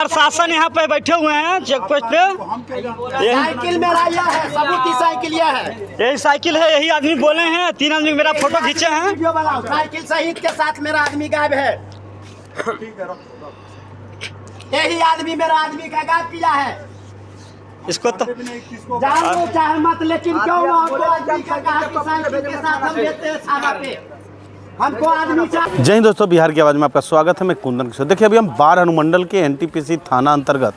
प्रशासन यहाँ पे बैठे हुए हैं चेक पोस्ट पे। साइकिल मेरा यह है, सबूत की साइकिल यह है। यही साइकिल है, यही आदमी बोले हैं। 3 आदमी मेरा फोटो खींचे हैं। वीडियो बनाओ, साइकिल सहित के साथ मेरा आदमी गायब है। यही आदमी मेरा आदमी का गायब किया है। इसको तो जान लो चाहे मत, लेकिन क्यों ना हमको आदमी का कहा कि साइकिल के साथ हम देते हैं थाना पे। हमको आदमी चाहिए। जय हिंद दोस्तों, बिहार की आवाज़ में आपका स्वागत है। मैं कुंदन किशोर। देखिए, अभी हम बार अनुमंडल के एनटीपीसी थाना अंतर्गत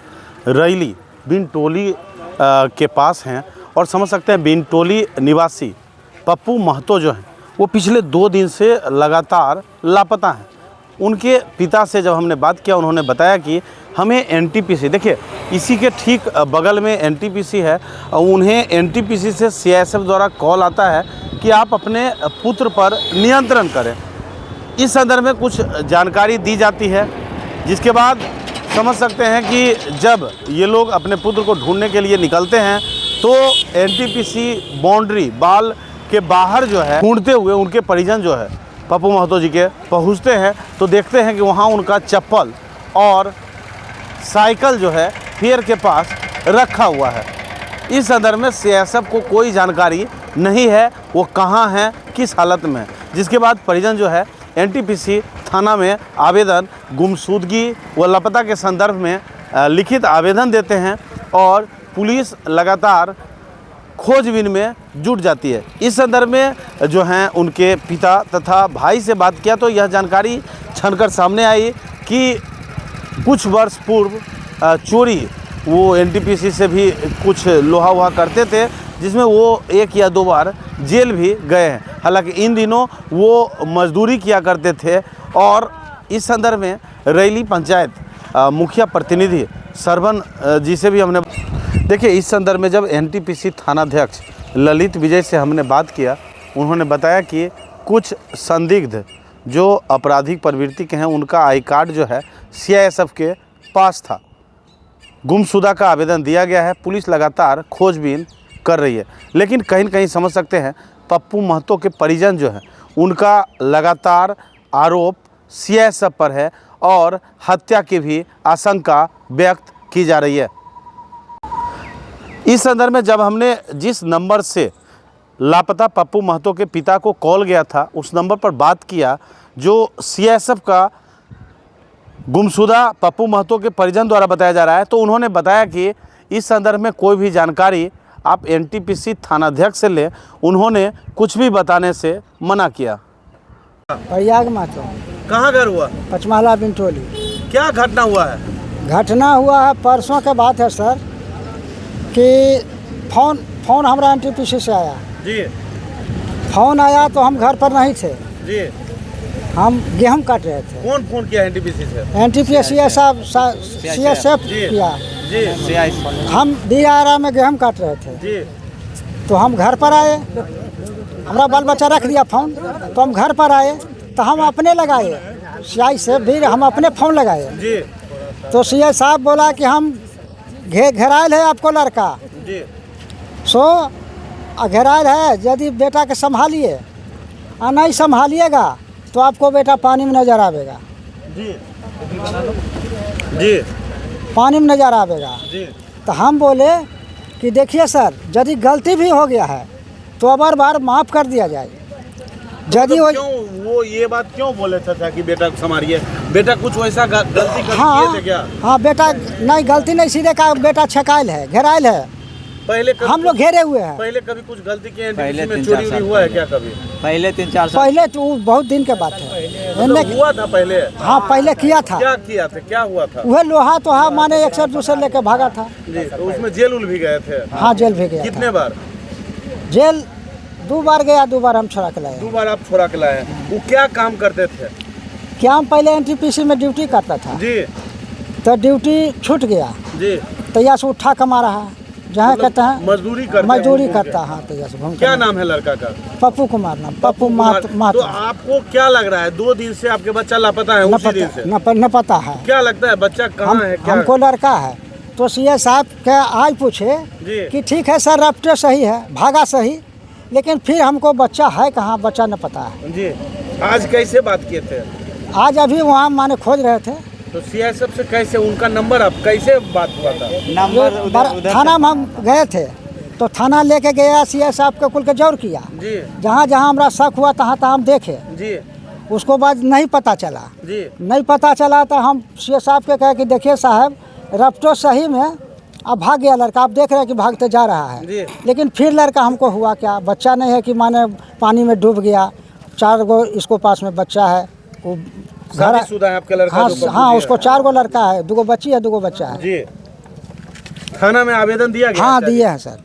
रैली बिनटोली के पास हैं और समझ सकते हैं बिनटोली निवासी पप्पू महतो जो हैं वो पिछले 2 दिन से लगातार लापता हैं। उनके पिता से जब हमने बात किया, उन्होंने बताया कि हमें एनटीपीसी, देखिए इसी के ठीक बगल में एनटीपीसी है, उन्हें एनटीपीसी से सीआईएसएफ द्वारा कॉल आता है कि आप अपने पुत्र पर नियंत्रण करें। इस संदर्भ में कुछ जानकारी दी जाती है, जिसके बाद समझ सकते हैं कि जब ये लोग अपने पुत्र को ढूंढने के लिए निकलते हैं तो एनटीपीसी बाउंड्री बाल के बाहर जो है ढूंढते हुए उनके परिजन जो है पप्पू महतो जी के पहुंचते हैं तो देखते हैं कि वहाँ उनका चप्पल और साइकिल जो है फेयर के पास रखा हुआ है। इस संदर्भ में सीआईएसएफ को कोई जानकारी नहीं है वो कहाँ हैं, किस हालत में है। जिसके बाद परिजन जो है एनटीपीसी थाना में आवेदन गुमशुदगी व लापता के संदर्भ में लिखित आवेदन देते हैं और पुलिस लगातार खोजबीन में जुट जाती है। इस संदर्भ में जो हैं उनके पिता तथा भाई से बात किया तो यह जानकारी छनकर सामने आई कि कुछ वर्ष पूर्व चोरी वो एनटीपीसी से भी कुछ लोहा वहा करते थे, जिसमें वो 1 या 2 बार जेल भी गए हैं। हालांकि इन दिनों वो मजदूरी किया करते थे। और इस संदर्भ में रैली पंचायत मुखिया प्रतिनिधि सरवन जी से भी हमने देखिए, इस संदर्भ में जब एनटीपीसी थानाध्यक्ष ललित विजय से हमने बात किया, उन्होंने बताया कि कुछ संदिग्ध जो आपराधिक प्रवृत्ति के हैं उनका आई कार्ड जो है सीआईएसएफ के पास था। गुमशुदा का आवेदन दिया गया है। पुलिस लगातार खोजबीन कर रही है, लेकिन कहीं न कहीं समझ सकते हैं पप्पू महतो के परिजन जो हैं उनका लगातार आरोप सीआईएसएफ पर है और हत्या की भी आशंका व्यक्त की जा रही है। इस संदर्भ में जब हमने जिस नंबर से लापता पप्पू महतो के पिता को कॉल गया था उस नंबर पर बात किया, जो सीआईएसएफ का गुमशुदा पप्पू महतो के परिजन द्वारा बताया जा रहा है, तो उन्होंने बताया कि इस संदर्भ में कोई भी जानकारी आप एनटीपीसी थानाध्यक्ष से लें। उन्होंने कुछ भी बताने से मना किया। प्रयाग महतो। कहाँ घर हुआ? पचमहला बिनटोली। क्या घटना हुआ है? घटना हुआ है परसों के बात है सर, कि फ़ोन हमारा एनटीपीसी से आया जी। फ़ोन आया तो हम घर पर नहीं थे जी। हम गेहूं काट रहे थे। कौन फ़ोन किया एनटीपीसी से? एनटीपीसी सीएसएफ किया जी। हम DRA में गेहूं काट रहे थे जी। तो हम घर पर आए, हमारा बाल बच्चा रख दिया फ़ोन, तो हम घर पर आए तो हम अपने लगाए सीआई से भी हम अपने फ़ोन लगाए जी। तो सीआई साहब बोला कि हम घेरायल है आपको लड़का जी। सो घेरायल है, यदि बेटा के संभालिए और नहीं संभालिएगा तो आपको बेटा पानी में नजर आवेगा। जी। जी। पानी में नजर आवेगा। जी। तो हम बोले कि देखिए सर, यदि गलती भी हो गया है तो अब बार माफ़ कर दिया जाए। यदि वो ये बात क्यों बोले थे कि बेटा को संभालिए? बेटा कुछ वैसा गलती कर किए थे क्या? हाँ बेटा नहीं, गलती नहीं, सीधे का बेटा छकायल है, घेरायल है। पहले हम लोग घेरे हुए हैं। पहले कभी कुछ गलती की एनटीपीसी में चोरी हुआ है क्या कभी? पहले 3-4 साल पहले तो बहुत दिन के बात है। हुआ था पहले? हाँ पहले किया था। क्या किया था? क्या हुआ था? वह लोहा तो हाँ माने 1 से दूसरे लेके भागा था जी। तो उसमें जेल उल भी गए थे? हाँ जेल भी गया। कितने बार जेल? 2 बार गया, 2 बार हम छोड़ा के लाए। 2 बार आप छोड़ा के लाए? वो क्या काम करते थे? क्या हम पहले एनटीपीसी में ड्यूटी करता था जी। तो ड्यूटी छूट गया जी। तैयार से उठा कमा रहा है, जहाँ कहते हैं मजदूरी करता। हाँ तैयार से घूम। क्या नाम है लड़का का? पप्पू कुमार नाम। पप्पू तो महतो। आपको क्या लग रहा है 2 दिन से आपके बच्चा लापता है? उसी दिन से न पता है। क्या लगता है बच्चा कहाँ है? क्या हमको लड़का है तो सीए साहब के आज पूछे कि ठीक है सर, रफ्ते सही है, भागा सही, लेकिन फिर हमको बच्चा है कहाँ, बच्चा न पता है जी। आज कैसे बात किए थे? आज अभी वहाँ माने खोज रहे थे तो सीआई साहब से कैसे उनका नंबर आप कैसे बात हुआ था? थाना में हम गए थे तो थाना लेके गया, सीआई साहब के कुल के जौर किया जी जहाँ जहाँ हमरा शक हुआ तहाँ तहाँ हम देखे। जी उसको बाद नहीं पता चला, जी नहीं पता चला तो हम सीआई साहब के कहे कि देखिए साहब रफ्तो सही में अब भाग गया लड़का, आप देख रहे हैं कि भागते जा रहा जी। है, लेकिन फिर लड़का हमको हुआ क्या, बच्चा नहीं है कि माने पानी में डूब गया, 4 गो इसको पास में बच्चा है, वो शादीशुदा है आपका लड़का? हाँ, जो हाँ उसको 4 गो लड़का है, 2 गो बच्ची है, 2 गो बच्चा है। जी थाना में आवेदन दिया गया? हाँ दिए हैं सर।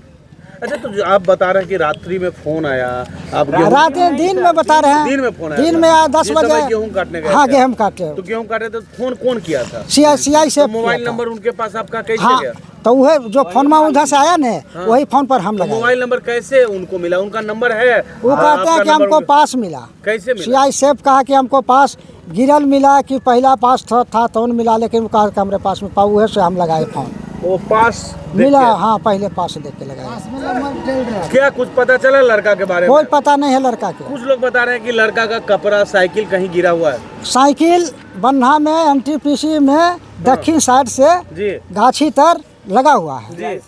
अच्छा तो जो आप बता रहे हैं कि रात्रि में फोन आया, आप रात दिन में बता रहे हैं, दिन में फोन आया? दिन में 10 बजे गेहूँ काटने गए? हाँ गेहूँ काटे। तो गेहूँ काटे तो फोन कौन किया था? सीआई से मोबाइल नंबर उनके पास आपका कैसे हाँ गया? तो वह जो फोन में उधर से आया ने वही फोन पर हम लगाए। मोबाइल नंबर कैसे उनको मिला? उनका नंबर है? वो कहते हैं कि हमको पास मिला। कैसे मिला? सीआई सेफ कहा कि हमको पास गिरल मिला कि पहला पास था तो मिला, लेकिन वो कहा कि हमारे पास में पाऊ है से हम लगाए फोन। वो पास मिला, हाँ पहले पास देख के लगाए। क्या कुछ पता चला लड़का के बारे में? कोई पता नहीं है लड़का के। कुछ लोग बता रहे हैं कि लड़का का कपड़ा साइकिल कहीं गिरा हुआ है। साइकिल बन्हा में एनटीपीसी में दक्षिण साइड से जी गाछी तर लगा हुआ है।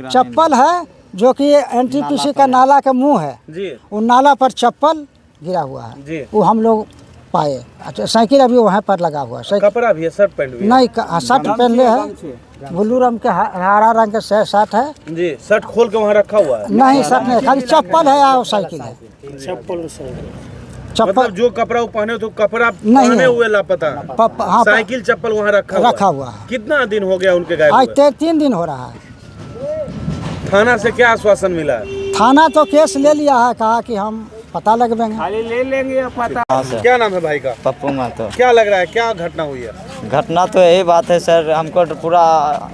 चप्पल है जो कि एनटीपीसी का नाला का मुंह है, जी वो नाला पर चप्पल गिरा हुआ है, जी वो हम लोग पाए। अच्छा साइकिल अभी वहाँ पर लगा हुआ है। कपड़ा भी है, शर्ट पैंट भी है? नहीं शर्ट पहन ले है, ब्लू रंग के हरा रंग के शर्ट है। जी शर्ट खोल के वहाँ रखा हुआ है? नहीं शर्ट नहीं, खाली चप्पल है और साइकिल है। चप्पल मतलब जो कपड़ा वो पहने तो कपड़ा नहीं पहने है। हुए लापता, हाँ साइकिल चप्पल वहाँ रखा हुआ है। कितना दिन हो गया उनके गायब आज हुए? 3 दिन हो रहा है। थाना से क्या आश्वासन मिला? थाना तो केस ले लिया है, कहा कि हम पता लगवाएंगे। ले लेंगे पता। क्या नाम है भाई का? पप्पू महतो। क्या लग रहा है, क्या घटना हुई है? घटना तो यही बात है सर, हमको तो पूरा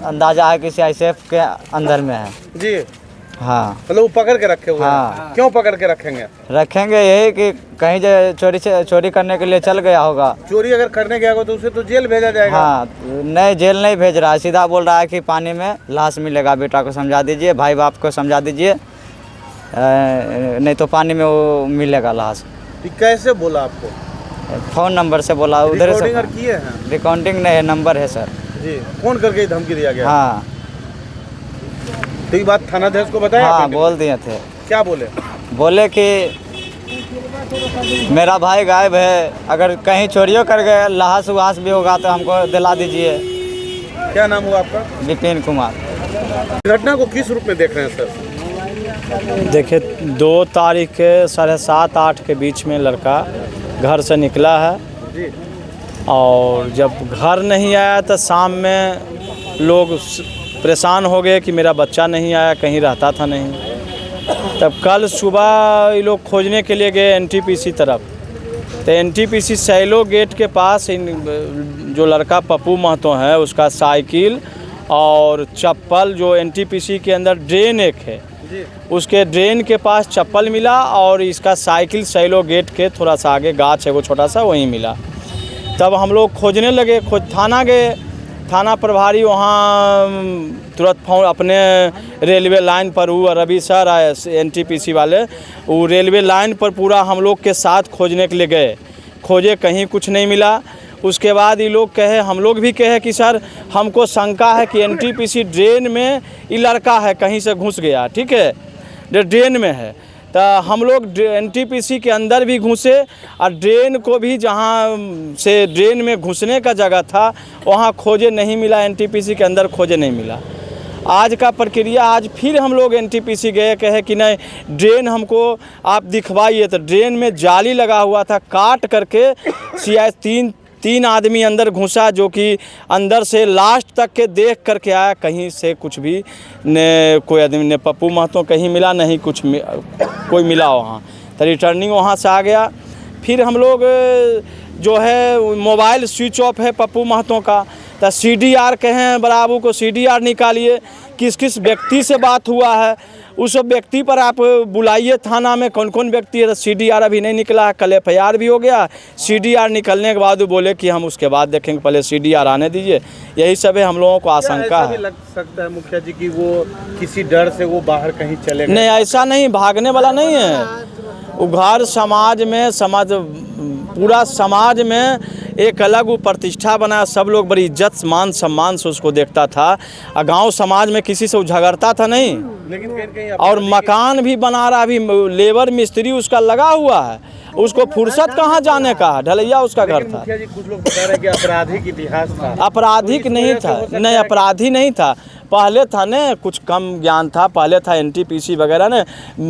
अंदाजा है कि सीआईएसएफ के अंदर में है। जी हाँ मतलब वो पकड़ के रखे हुए हाँ। हैं? क्यों पकड़ के रखेंगे? रखेंगे यही कि कहीं चोरी करने के लिए चल गया होगा। चोरी अगर करने गया होगा तो उसे तो जेल भेजा जाएगा। हाँ नहीं जेल नहीं भेज रहा है, सीधा बोल रहा है कि पानी में लाश मिलेगा, बेटा को समझा दीजिए, भाई बाप को समझा दीजिए, नहीं तो पानी में वो मिलेगा लाश। कैसे बोला आपको? फ़ोन नंबर से बोला, उधर से किए हैं? रिकॉर्डिंग नहीं है, नंबर है सर। जी फोन करके धमकी दिया गया? हाँ तो ये बात थानाध्यक्ष को बताया? हाँ आपने? बोल दिए थे। क्या बोले? बोले कि मेरा भाई गायब है, अगर कहीं चोरियों कर गए लाश उहास भी होगा तो हमको दिला दीजिए। क्या नाम हुआ आपका? विपिन कुमार। घटना को किस रूप में देख रहे हैं सर? देखिए 2 तारीख के 7:30-8 के बीच में लड़का घर से निकला है जी और जब घर नहीं आया तो शाम में लोग परेशान हो गए कि मेरा बच्चा नहीं आया, कहीं रहता था नहीं। तब कल सुबह ये लोग खोजने के लिए गए एनटीपीसी तरफ, तो एनटीपीसी सैलो गेट के पास जो लड़का पप्पू महतो है उसका साइकिल और चप्पल, जो एनटीपीसी के अंदर ड्रेन एक है उसके ड्रेन के पास चप्पल मिला और इसका साइकिल सैलो गेट के थोड़ा सा आगे गाछ है वो छोटा सा, वहीं मिला। तब हम लोग खोजने लगे, थाना गए, थाना प्रभारी वहाँ तुरंत फोन अपने रेलवे लाइन पर, वो रवि सर आए एनटीपीसी वाले, वो रेलवे लाइन पर पूरा हम लोग के साथ खोजने के लिए गए, खोजे कहीं कुछ नहीं मिला। उसके बाद ये लोग कहे, हम लोग भी कहे कि सर हमको शंका है कि एनटीपीसी ड्रेन में ये लड़का है कहीं से घुस गया, ठीक है, ड्रेन में है। तो हम लोग एनटीपीसी के अंदर भी घुसे और ड्रेन को भी जहाँ से ड्रेन में घुसने का जगह था वहाँ खोजे, नहीं मिला, एनटीपीसी के अंदर खोजे नहीं मिला। आज का प्रक्रिया, आज फिर हम लोग एनटीपीसी गए, कहे कि नहीं ड्रेन हमको आप दिखवाइए, तो ड्रेन में जाली लगा हुआ था, काट करके सीआई 3 आदमी अंदर घुसा, जो कि अंदर से लास्ट तक के देख करके आया, कहीं से कुछ भी ने कोई आदमी ने पप्पू महतो कहीं मिला नहीं, कुछ कोई मिला वहाँ। तो रिटर्निंग वहाँ से आ गया। फिर हम लोग जो है मोबाइल स्विच ऑफ है पप्पू महतो का, तो CDR कहें बराबू को CDR निकालिए, किस किस व्यक्ति से बात हुआ है उस व्यक्ति पर आप बुलाइए थाना में, कौन कौन व्यक्ति है। तो CDR अभी नहीं निकला है, कल FIR भी हो गया। CDR निकलने के बाद वो बोले कि हम उसके बाद देखेंगे, पहले CDR आने दीजिए। यही सब है, हम लोगों को आशंका है। लग सकता है मुखिया जी कि वो किसी डर से वो बाहर कहीं चले गए? नहीं ऐसा नहीं, भागने वाला नहीं है वो। घर समाज में, पूरा समाज में एक अलग वो प्रतिष्ठा बनाया, सब लोग बड़ी इज्जत मान सम्मान से उसको देखता था। गांव समाज में किसी से वो झगड़ता था नहीं, लेकिन और मकान भी बना रहा, अभी लेबर मिस्त्री उसका लगा हुआ है, उसको फुर्सत कहाँ जाने का, ढलैया उसका घर था। मुखिया जी कुछ लोग बता रहे हैं कि आपराधिक इतिहास था। आपराधिक नहीं था, नहीं अपराधी नहीं था, पहले था ने कुछ कम ज्ञान था, पहले था एनटीपीसी वगैरह ने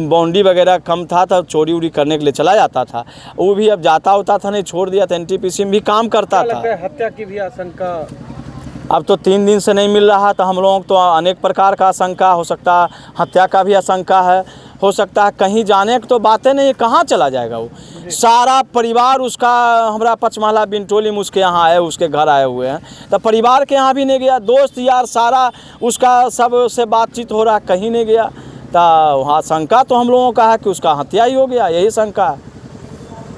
बाउंड्री वगैरह कम था, तो चोरी उरी करने के लिए चला जाता था, वो भी अब जाता होता था नहीं, छोड़ दिया था, एनटीपीसी में भी काम करता था। हत्या की भी आशंका अब तो 3 दिन से नहीं मिल रहा, तो हम लोगों को तो अनेक प्रकार का आशंका हो सकता है, हत्या का भी आशंका है, हो सकता है कहीं जाने की तो बातें नहीं, कहाँ चला जाएगा वो। सारा परिवार उसका, हमारा पचमहला बिनटोली में उसके यहाँ आए, उसके घर आए हुए हैं, तो परिवार के यहाँ भी नहीं गया, दोस्त यार सारा उसका सब से बातचीत हो रहा, कहीं नहीं गया। तो वहाँ शंका तो हम लोगों का है कि उसका हत्या ही हो गया, यही शंका है।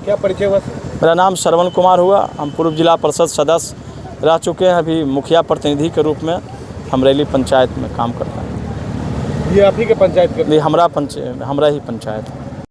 क्या परिचय हुआ? मेरा नाम श्रवण कुमार हुआ, हम पूर्व जिला परिषद सदस्य रह चुके हैं, अभी मुखिया प्रतिनिधि के रूप में हम रैली पंचायत में काम करते हैं। ये आप ही के पंचायत के? हमारा ही पंचायत है।